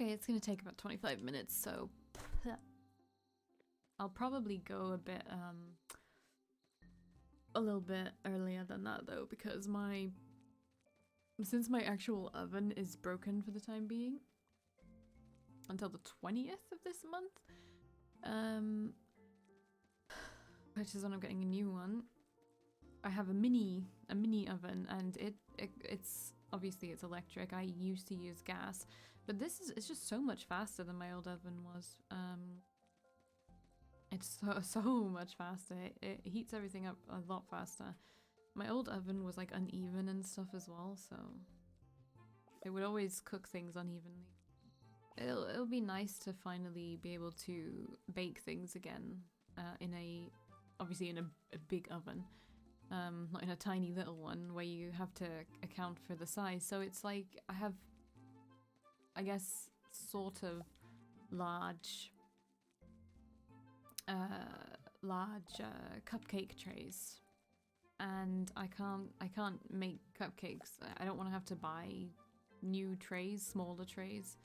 Okay, it's gonna take about 25 minutes, so I'll probably go a little bit earlier than that though, because since my actual oven is broken for the time being until the 20th of this month, which is when I'm getting a new one. I have a mini oven, and it's obviously it's electric. I used to use gas, but it's just so much faster than my old oven was. It's so much faster. It heats everything up a lot faster. My old oven was like uneven and stuff as well, so it would always cook things unevenly. It'll be nice to finally be able to bake things again obviously in a big oven. Not in a tiny little one where you have to account for the size. So it's like I have, I guess, sort of large cupcake trays, and I can't make cupcakes. I don't want to have to buy new trays, smaller trays.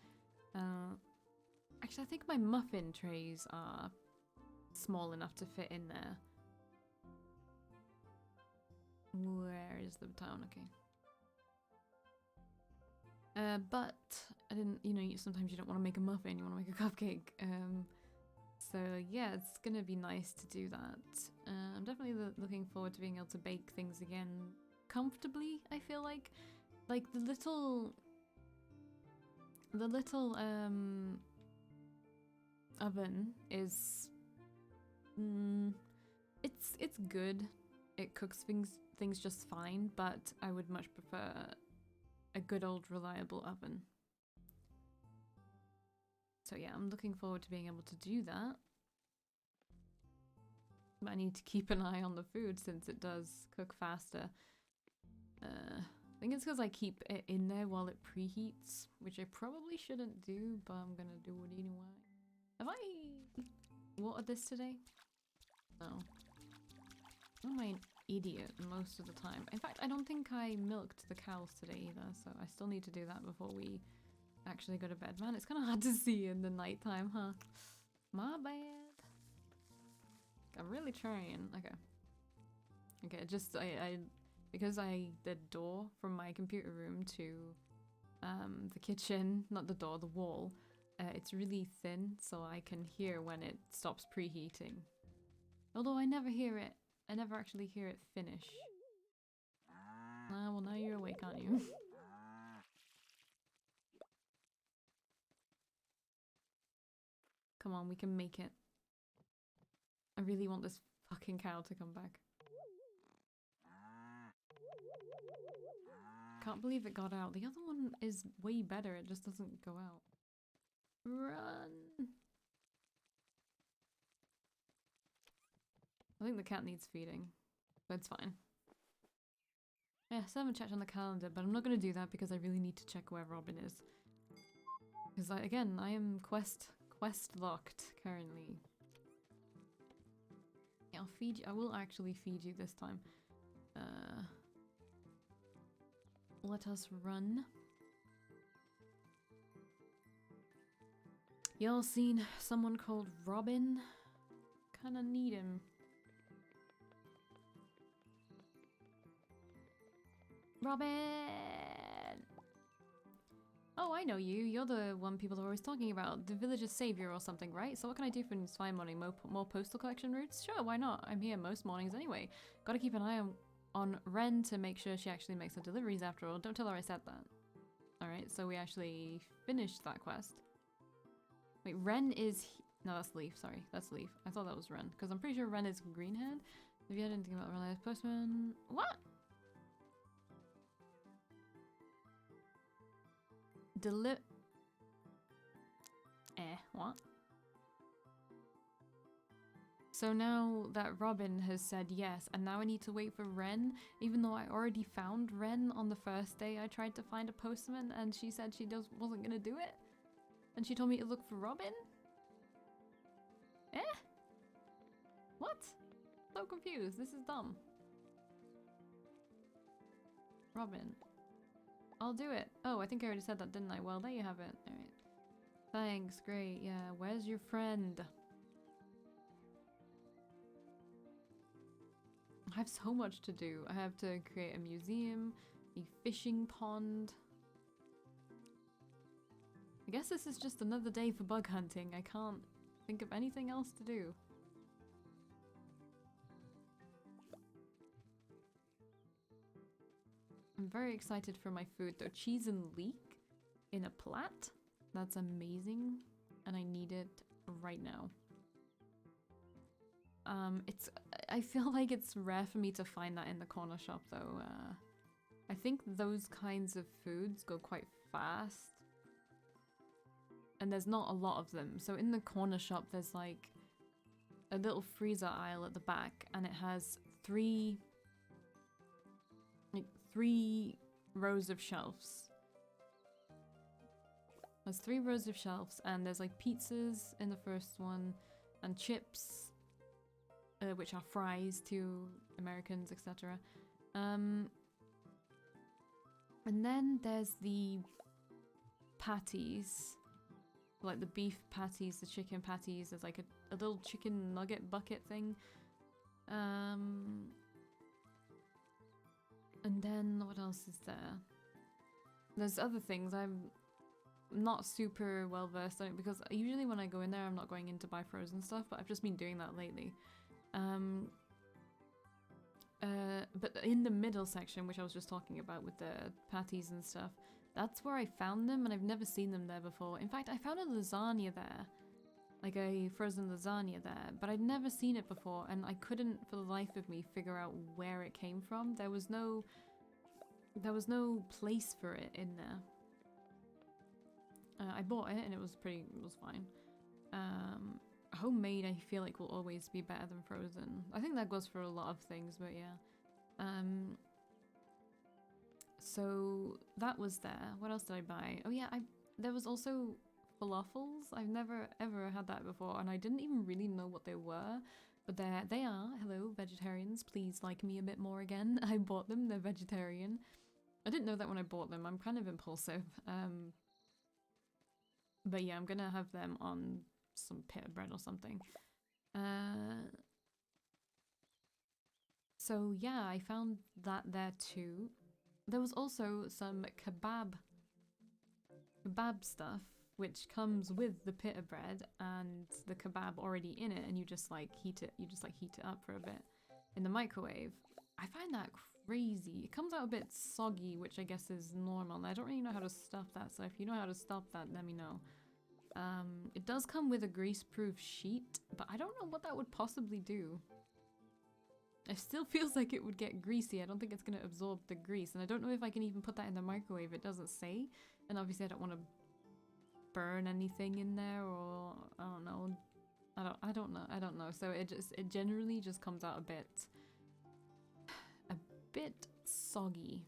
Actually, I think my muffin trays are small enough to fit in there. Where is the town? Okay. But I didn't, sometimes you don't want to make a muffin, you want to make a cupcake. So yeah, it's gonna be nice to do that. I'm definitely looking forward to being able to bake things again comfortably, I feel like. Like the little oven is it's good. It cooks things just fine, but I would much prefer a good old reliable oven. So yeah, I'm looking forward to being able to do that. But I need to keep an eye on the food since it does cook faster. I think it's because I keep it in there while it preheats, which I probably shouldn't do, but I'm gonna do it anyway. Have I watered this today? No. Am I an idiot most of the time? In fact, I don't think I milked the cows today either, so I still need to do that before we actually go to bed. Man, it's kind of hard to see in the nighttime, huh? My bad. I'm really trying. Okay. Okay, just because the door from my computer room to the kitchen, not the door, the wall, it's really thin, so I can hear when it stops preheating. Although I never hear it. I never actually hear it finish. Ah, well now you're awake, aren't you? Come on, we can make it. I really want this fucking cow to come back. Can't believe it got out. The other one is way better, it just doesn't go out. Run! I think the cat needs feeding, but it's fine. Yeah, I still haven't checked on the calendar, but I'm not going to do that because I really need to check where Robin is. Because again, I am quest locked currently. Yeah, I'll feed you. I will actually feed you this time. Let us run. Y'all seen someone called Robin? Kinda need him. Robin! Oh, I know you. You're the one people are always talking about. The village's savior or something, right? So what can I do for inspire money? More postal collection routes? Sure, why not? I'm here most mornings anyway. Gotta keep an eye on Ren to make sure she actually makes her deliveries after all. Don't tell her I said that. Alright, so we actually finished that quest. Wait, Ren is... No, that's Leaf. Sorry, that's Leaf. I thought that was Ren. Because I'm pretty sure Ren is green-haired. Have you heard anything about Ren as postman? What? What? So now that Robin has said yes, and now I need to wait for Ren, even though I already found Ren on the first day I tried to find a postman, and she said she wasn't gonna do it? And she told me to look for Robin? Eh? What? So confused. This is dumb. Robin. I'll do it. Oh, I think I already said that, didn't I? Well, there you have it. Alright. Thanks, great, yeah. Where's your friend? I have so much to do. I have to create a museum, a fishing pond. I guess this is just another day for bug hunting. I can't think of anything else to do. I'm very excited for my food though. Cheese and leek in a plat. That's amazing. And I need it right now. I feel like it's rare for me to find that in the corner shop though. I think those kinds of foods go quite fast. And there's not a lot of them. So in the corner shop there's like a little freezer aisle at the back and it has three rows of shelves. There's 3 rows of shelves and there's like pizzas in the first one and chips, which are fries to Americans, etc. And then there's the patties, like the beef patties, the chicken patties. There's like a little chicken nugget bucket thing. And then what else is there? There's other things. I'm not super well versed on it because usually when I go in there I'm not going in to buy frozen stuff, but I've just been doing that lately. But in the middle section, which I was just talking about with the patties and stuff, that's where I found them and I've never seen them there before. In fact, I found a lasagna there. Like a frozen lasagna there, but I'd never seen it before and I couldn't for the life of me figure out where it came from. There was no place for it in there. I bought it and it was fine. Homemade I feel like will always be better than frozen. I think that goes for a lot of things, but yeah. So that was there. What else did I buy? Oh yeah, there was also falafels. I've never ever had that before and I didn't even really know what they were, but there they are. Hello vegetarians, please like me a bit more again. I bought them, they're vegetarian. I didn't know that when I bought them. I'm kind of impulsive. But yeah, I'm gonna have them on some pita bread or something. So yeah, I found that there too. There was also some kebab stuff, which comes with the pita bread and the kebab already in it, and you just like heat it. You just like heat it up for a bit in the microwave. I find that crazy. It comes out a bit soggy, which I guess is normal. And I don't really know how to stop that, so if you know how to stop that, let me know. It does come with a grease-proof sheet, but I don't know what that would possibly do. It still feels like it would get greasy. I don't think it's going to absorb the grease, and I don't know if I can even put that in the microwave. It doesn't say, and obviously I don't want to burn anything in there, or I don't know. I don't know. So it generally just comes out a bit soggy.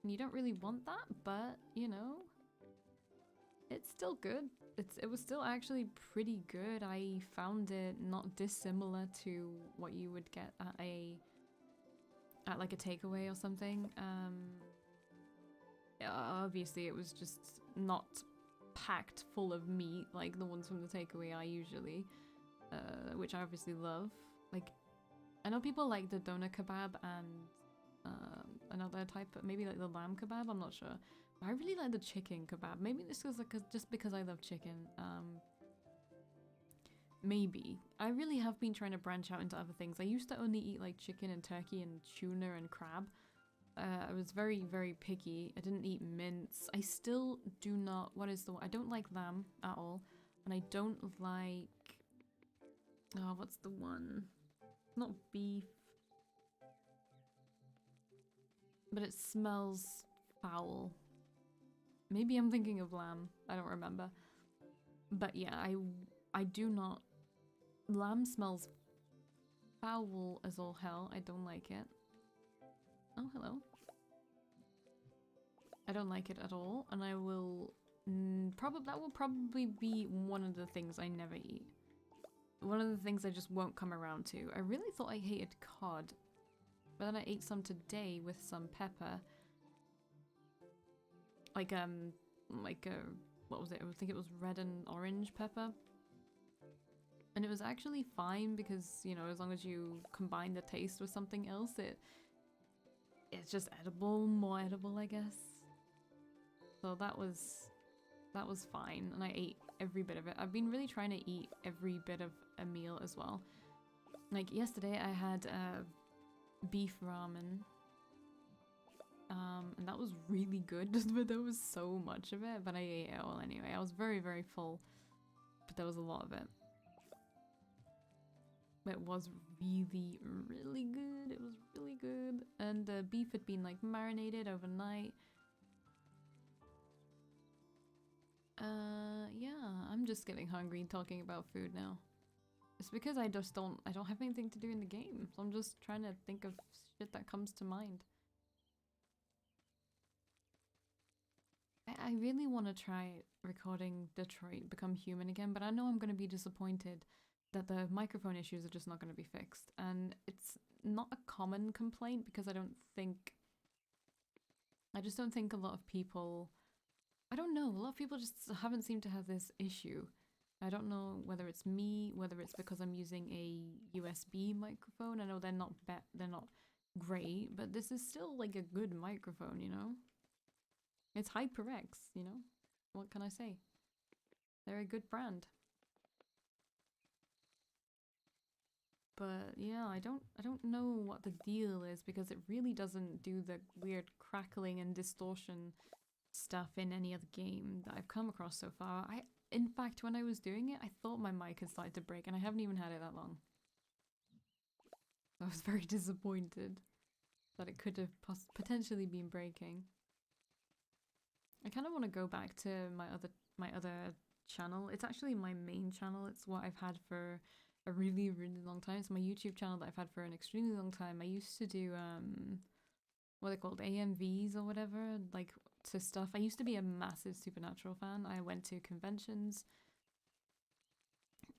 And you don't really want that, but you know, it's still good. It was still actually pretty good. I found it not dissimilar to what you would get at like a takeaway or something. Yeah, obviously it was just not packed full of meat like the ones from the takeaway are usually, which I obviously love. Like, I know people like the doner kebab and another type, maybe like the lamb kebab, I'm not sure. I really like the chicken kebab. Maybe this is like just because I love chicken. Maybe. I really have been trying to branch out into other things. I used to only eat like chicken and turkey and tuna and crab. I was very, very picky. I didn't eat mince. I still do not... What is the one? I don't like lamb at all. And I don't like... Oh, what's the one? Not beef. But it smells foul. Maybe I'm thinking of lamb. I don't remember. But yeah, I do not... Lamb smells foul as all hell. I don't like it. Oh, hello. I don't like it at all, and I will... that will probably be one of the things I never eat. One of the things I just won't come around to. I really thought I hated cod, but then I ate some today with some pepper. Like a what was it? I think it was red and orange pepper. And it was actually fine because, you know, as long as you combine the taste with something else, it's just edible, more edible, I guess. So that was fine, and I ate every bit of it. I've been really trying to eat every bit of a meal as well. Like yesterday I had beef ramen. And that was really good, but there was so much of it, but I ate it all anyway. I was very, very full, but there was a lot of it. It was really, really good. It was really good. And the beef had been like marinated overnight. Yeah, I'm just getting hungry talking about food now. It's because I don't have anything to do in the game, so I'm just trying to think of shit that comes to mind. I really want to try recording Detroit Become Human again, but I know I'm going to be disappointed that the microphone issues are just not going to be fixed. And it's not a common complaint because I just don't think a lot of people, I don't know, a lot of people just haven't seemed to have this issue. I don't know whether it's me, whether it's because I'm using a USB microphone. I know they're not great, but this is still like a good microphone, you know? It's HyperX, you know? What can I say? They're a good brand. But yeah, I don't know what the deal is because it really doesn't do the weird crackling and distortion stuff in any other game that I've come across so far. In fact, when I was doing it, I thought my mic had started to break and I haven't even had it that long. I was very disappointed that it could have potentially been breaking. I kind of want to go back to my other channel. It's actually my main channel. It's what I've had for a really, really long time. It's my YouTube channel that I've had for an extremely long time. I used to do what are they called, AMVs or whatever, like to stuff. I used to be a massive Supernatural fan. I went to conventions.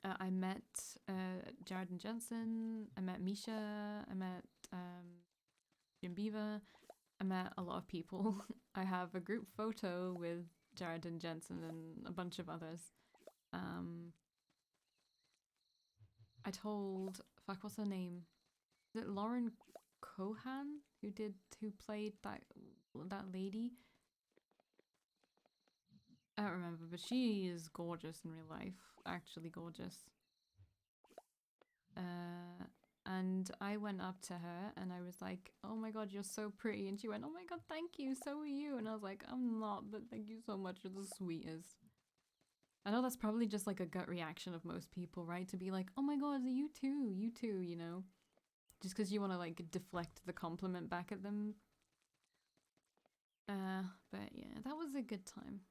I met Jared and Jensen. I met Misha. I met Jim Beaver. I met a lot of people. I have a group photo with Jared and Jensen and a bunch of others. I told, fuck, what's her name? Is it Lauren Cohan who played that lady? I don't remember, but she is gorgeous in real life. Actually gorgeous. And I went up to her and I was like, oh my god, you're so pretty. And she went, oh my god, thank you, so are you. And I was like, I'm not, but thank you so much, you're the sweetest. I know that's probably just like a gut reaction of most people, right? To be like, oh my god, you too, you know? Just because you want to like deflect the compliment back at them. But yeah, that was a good time.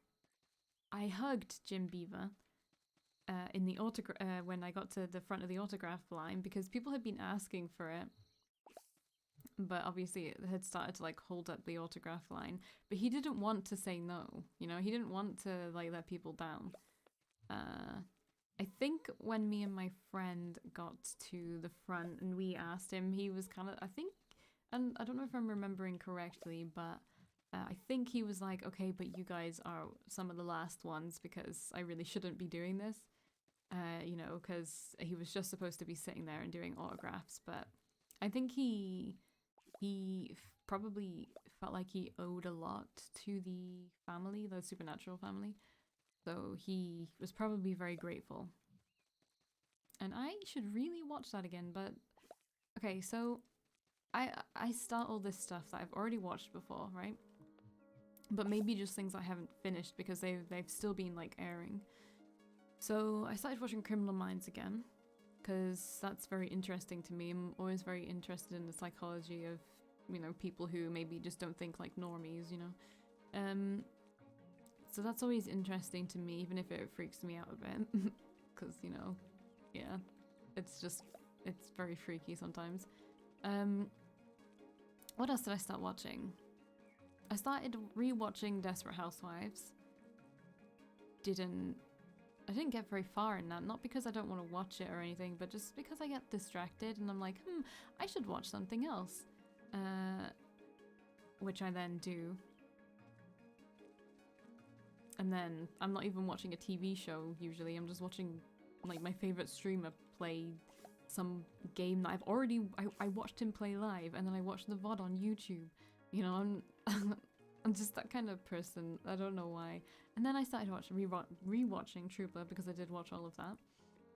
I hugged Jim Beaver in the when I got to the front of the autograph line because people had been asking for it. But obviously it had started to like hold up the autograph line. But he didn't want to say no, you know? He didn't want to like let people down. I think when me and my friend got to the front and we asked him, he was kind of, I think, and I don't know if I'm remembering correctly, but I think he was like, okay, but you guys are some of the last ones because I really shouldn't be doing this, you know, because he was just supposed to be sitting there and doing autographs. But I think he probably felt like he owed a lot to the family, the Supernatural family. So he was probably very grateful. And I should really watch that again, but okay, so I start all this stuff that I've already watched before, right? But maybe just things I haven't finished because they've still been like airing. So I started watching Criminal Minds again because that's very interesting to me. I'm always very interested in the psychology of, you know, people who maybe just don't think like normies, you know. So that's always interesting to me, even if it freaks me out a bit. Because, you know, yeah, it's very freaky sometimes. What else did I start watching? I started re-watching Desperate Housewives. I didn't get very far in that, not because I don't want to watch it or anything, but just because I get distracted and I'm like, I should watch something else. Which I then do. and then I'm not even watching a TV show usually. I'm just watching like my favorite streamer play some game that I watched him play live, and then I watched the VOD on YouTube. You know, I'm just that kind of person. I don't know why. And then I started rewatching Trooper because I did watch all of that,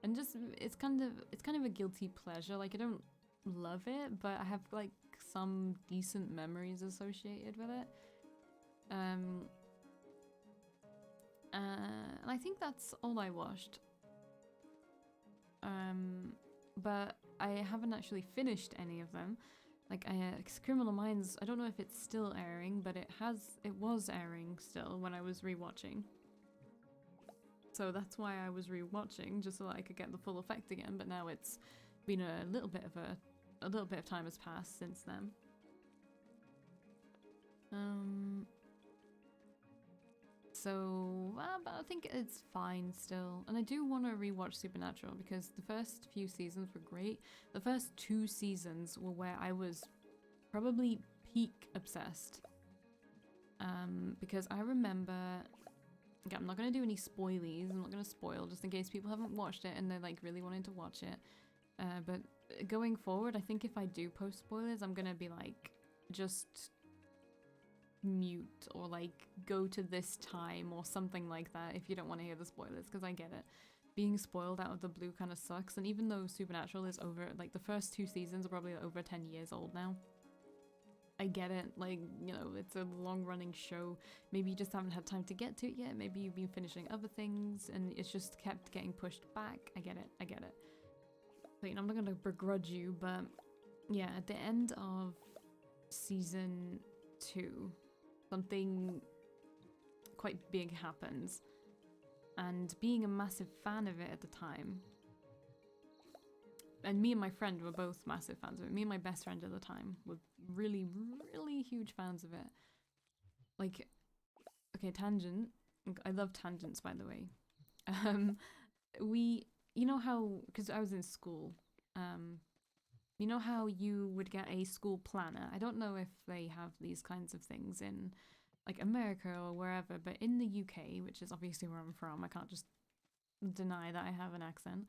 and just it's kind of a guilty pleasure. Like I don't love it, but I have like some decent memories associated with it. And I think that's all I watched. But I haven't actually finished any of them. Like Criminal Minds, I don't know if it's still airing, but it was airing still when I was rewatching. So that's why I was rewatching, just so that I could get the full effect again. But now it's been a little bit of time has passed since then. So, but I think it's fine still. And I do want to rewatch Supernatural because the first few seasons were great. The first 2 seasons were where I was probably peak obsessed. Because I remember... Okay, I'm not going to do any spoilies. I'm not going to spoil just in case people haven't watched it and they're like really wanting to watch it. But going forward, I think if I do post spoilers, I'm going to be like, just... mute or like go to this time or something like that if you don't want to hear the spoilers, because I get it. Being spoiled out of the blue kind of sucks, and even though Supernatural is over, like the first 2 seasons are probably over 10 years old now. I get it, like, you know, it's a long-running show. Maybe you just haven't had time to get to it yet. Maybe you've been finishing other things and it's just kept getting pushed back. I get it. But, you know, I'm not going to begrudge you, but yeah, at the end of season 2, something quite big happens, and being a massive fan of it at the time, and me and my friend were both massive fans of it. Me and my best friend at the time were really, really huge fans of it. Like, okay, tangent. I love tangents, by the way. You know how, because I was in school, you know how you would get a school planner? I don't know if they have these kinds of things in like America or wherever, but in the UK, which is obviously where I'm from, I can't just deny that I have an accent.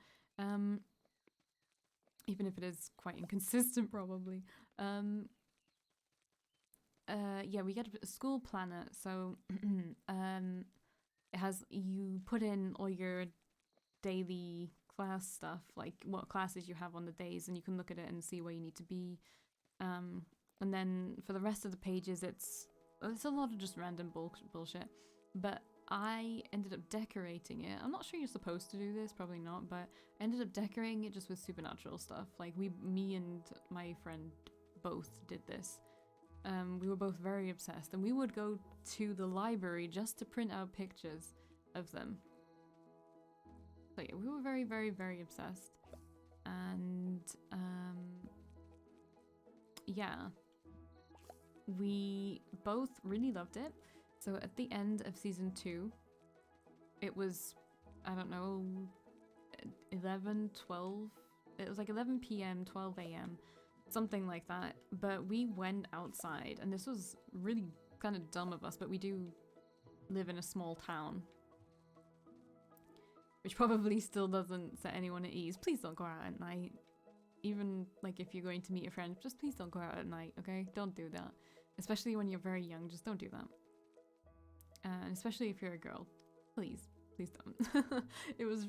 Even if it is quite inconsistent probably. Yeah, we get a school planner, so it has, you put in all your daily class stuff, like what classes you have on the days, and you can look at it and see where you need to be. And then for the rest of the pages, it's a lot of just random bullshit. But I ended up decorating it. I'm not sure you're supposed to do this, probably not, but I ended up decorating it just with supernatural stuff. Like me and my friend both did this. We were both very obsessed, and we would go to the library just to print out pictures of them. So yeah, we were very, very, very obsessed. And yeah, we both really loved it. So at the end of season 2, it was, I don't know, 11, 12, it was like 11 p.m, 12 a.m, something like that. But we went outside, and this was really kind of dumb of us, but we do live in a small town, which probably still doesn't set anyone at ease. Please don't go out at night. Even like if you're going to meet a friend, just please don't go out at night, okay? Don't do that. Especially when you're very young, just don't do that. And especially if you're a girl, please don't. It was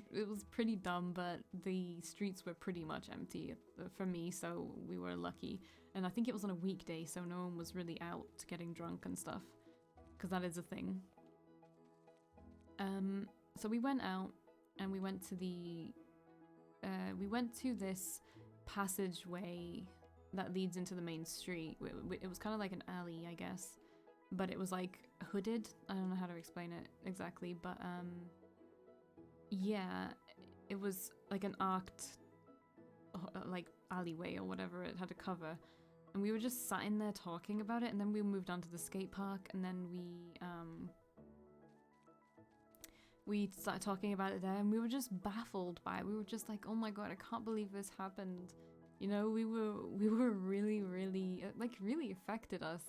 pretty dumb, but the streets were pretty much empty for me, so we were lucky. And I think it was on a weekday, so no one was really out getting drunk and stuff, because that is a thing. So we went out, and we went to this passageway that leads into the main street. It was kind of like an alley, I guess, but it was like hooded. I don't know how to explain it exactly, but yeah, it was like an arced like alleyway or whatever. It had a cover, and we were just sat in there talking about it, and then we moved on to the skate park, and then we started talking about it there, and we were just baffled by it. We were just like, oh my god, I can't believe this happened. You know, we were really, really, like, really affected us.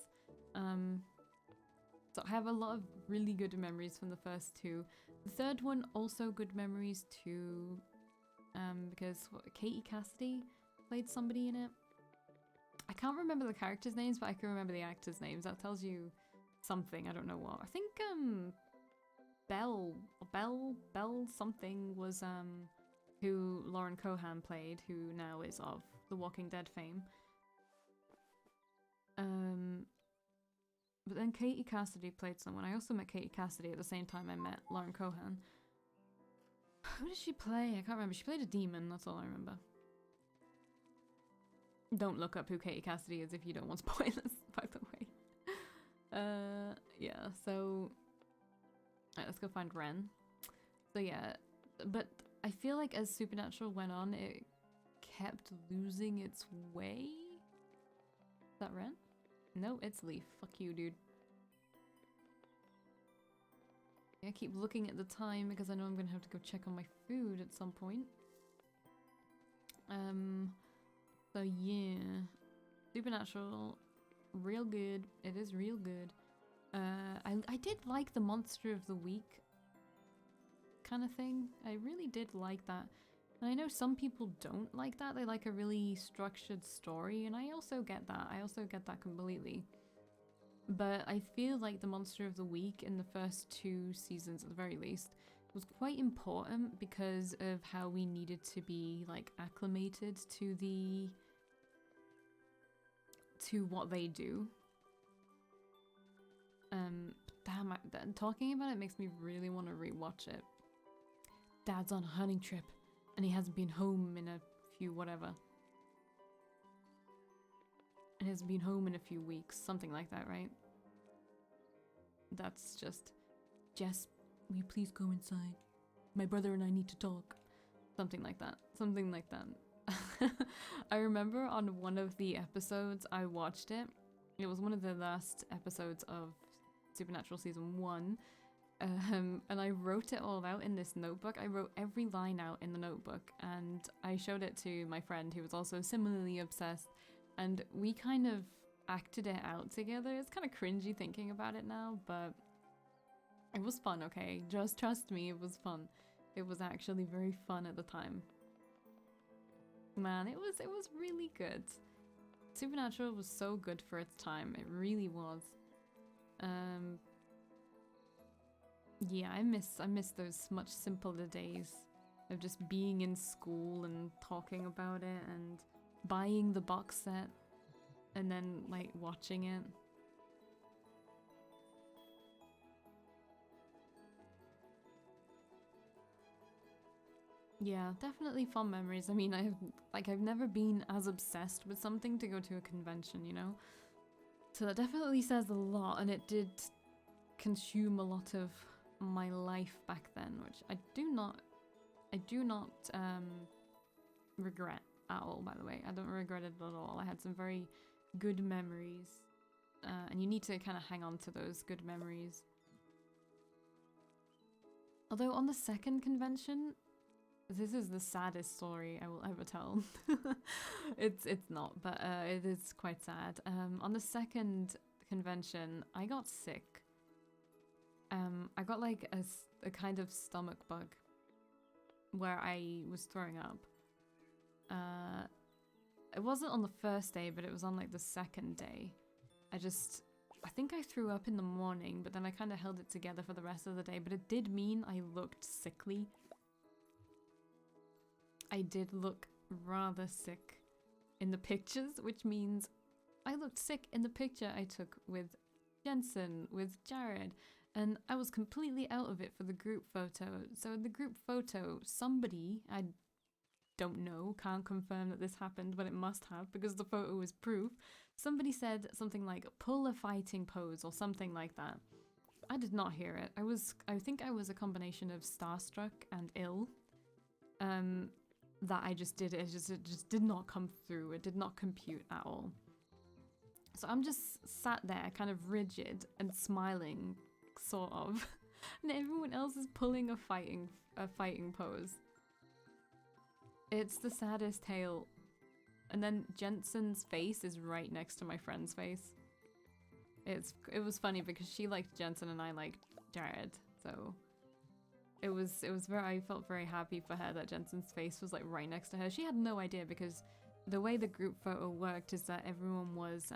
So I have a lot of really good memories from the first two. The third one, also good memories too, because Katie Cassidy played somebody in it. I can't remember the characters' names, but I can remember the actors' names. That tells you something. I don't know what. I think Belle something was who Lauren Cohan played, who now is of The Walking Dead fame. But then Katie Cassidy played someone. I also met Katie Cassidy at the same time I met Lauren Cohan. Who did she play? I can't remember. She played a demon, that's all I remember. Don't look up who Katie Cassidy is if you don't want spoilers, by the way. Yeah, so... Alright, let's go find Ren. So yeah, but I feel like as Supernatural went on, it kept losing its way. Is that Ren? No, it's Leaf. Fuck you, dude. Yeah, I keep looking at the time because I know I'm gonna have to go check on my food at some point. So yeah, Supernatural, real good. It is real good. I did like the Monster of the Week kind of thing. I really did like that. And I know some people don't like that. They like a really structured story, and I also get that. I also get that completely. But I feel like the Monster of the Week in the first two seasons, at the very least, was quite important because of how we needed to be, like, acclimated to what they do. Damn, talking about it makes me really want to rewatch it. Dad's on a hunting trip, and he hasn't been home in a few whatever. And he hasn't been home in a few weeks, something like that, right? That's just, Jess, will you please go inside? My brother and I need to talk. Something like that. Something like that. I remember on one of the episodes I watched it. It was one of the last episodes of Supernatural Season 1. And I wrote it all out in this notebook. I wrote every line out in the notebook, and I showed it to my friend who was also similarly obsessed, and we kind of acted it out together. It's kind of cringy thinking about it now, but it was fun, okay? Just trust me, it was fun. It was actually very fun at the time. Man, it was really good. Supernatural was so good for its time. It really was. Yeah, I miss those much simpler days of just being in school and talking about it and buying the box set and then, like, watching it. Yeah, definitely fond memories. I mean, I've never been as obsessed with something to go to a convention, you know? So that definitely says a lot, and it did consume a lot of my life back then, which I do not regret at all, by the way. I don't regret it at all. I had some very good memories, and you need to kind of hang on to those good memories. Although on the second convention, this is the saddest story I will ever tell. It's not, but it is quite sad. On the second convention, I got sick. I got like a kind of stomach bug where I was throwing up. It wasn't on the first day, but it was on like the second day. I think I threw up in the morning, but then I kind of held it together for the rest of the day, but it did mean I looked sickly. I did look rather sick in the pictures, which means I looked sick in the picture I took with Jensen, with Jared, and I was completely out of it for the group photo. So in the group photo, somebody, I don't know, can't confirm that this happened, but it must have because the photo is proof. Somebody said something like pull a fighting pose or something like that. I did not hear it. I think I was a combination of starstruck and ill. That I just did it. It just did not come through. It did not compute at all. So I'm just sat there kind of rigid and smiling, sort of. And everyone else is pulling a fighting pose. It's the saddest tale. And then Jensen's face is right next to my friend's face. it was funny because she liked Jensen and I liked Jared, so it was very, I felt very happy for her that Jensen's face was like right next to her. She had no idea because the way the group photo worked is that everyone was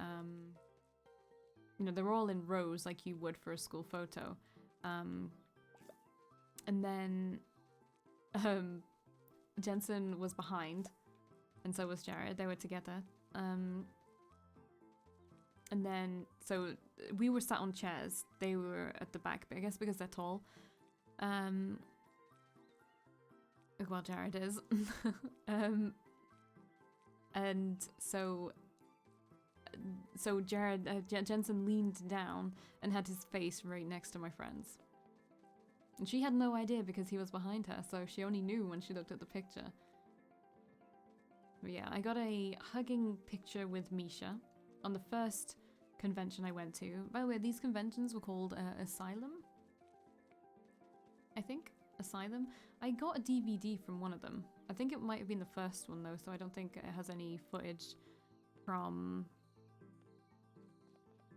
you know, they're all in rows like you would for a school photo. And then Jensen was behind, and so was Jared. They were together. And then, so we were sat on chairs. They were at the back, I guess because they're tall. Well, Jared is. And so Jared, Jensen leaned down and had his face right next to my friend's. And she had no idea because he was behind her, so she only knew when she looked at the picture. But yeah, I got a hugging picture with Misha on the first convention I went to. By the way, these conventions were called Asylum? I think? Asylum? I got a DVD from one of them. I think it might have been the first one though, so I don't think it has any footage from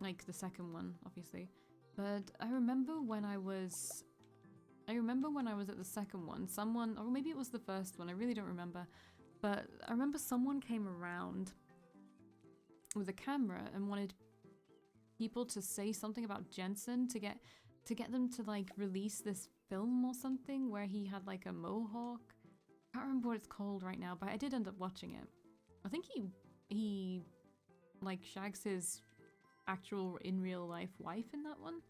like the second one, obviously. But I remember when I was at the second one, someone, or maybe it was the first one, I really don't remember, but I remember someone came around with a camera and wanted people to say something about Jensen to get them to like release this film or something where he had like a mohawk. I can't remember what it's called right now, but I did end up watching it. I think he like shags his actual in real life wife in that one.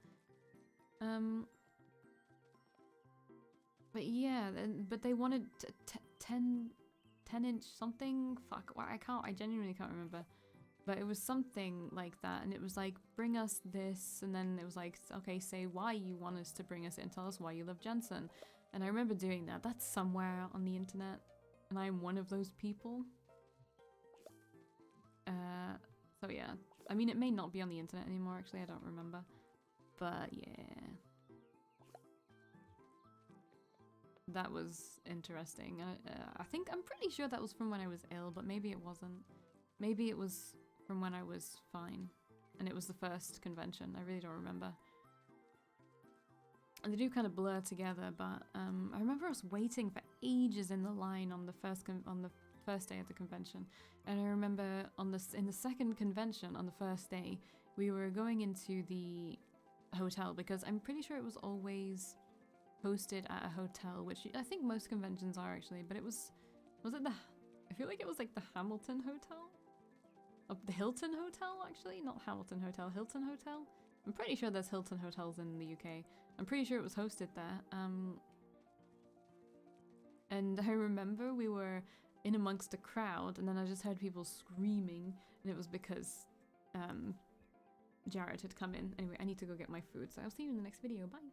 But yeah, but they wanted 10-inch something. Fuck, I genuinely can't remember. But it was something like that, and it was like, bring us this, and then it was like, okay, say why you want us to bring us it and tell us why you love Jensen. And I remember doing that. That's somewhere on the internet, and I'm one of those people. So yeah. I mean, it may not be on the internet anymore, actually, I don't remember. But yeah. That was interesting. I'm pretty sure that was from when I was ill, but maybe it wasn't. Maybe it was from when I was fine. And it was the first convention. I really don't remember. And they do kind of blur together, but I remember us waiting for ages in the line on the first day of the convention. And I remember in the second convention on the first day, we were going into the hotel because I'm pretty sure it was always hosted at a hotel, which I think most conventions are actually, but was it I feel like it was like the Hamilton Hotel? Oh, the Hilton Hotel, actually? Not Hamilton Hotel, Hilton Hotel? I'm pretty sure there's Hilton hotels in the UK. I'm pretty sure it was hosted there. And I remember we were in amongst a crowd, and then I just heard people screaming, and it was because Jared had come in. Anyway, I need to go get my food, so I'll see you in the next video. Bye!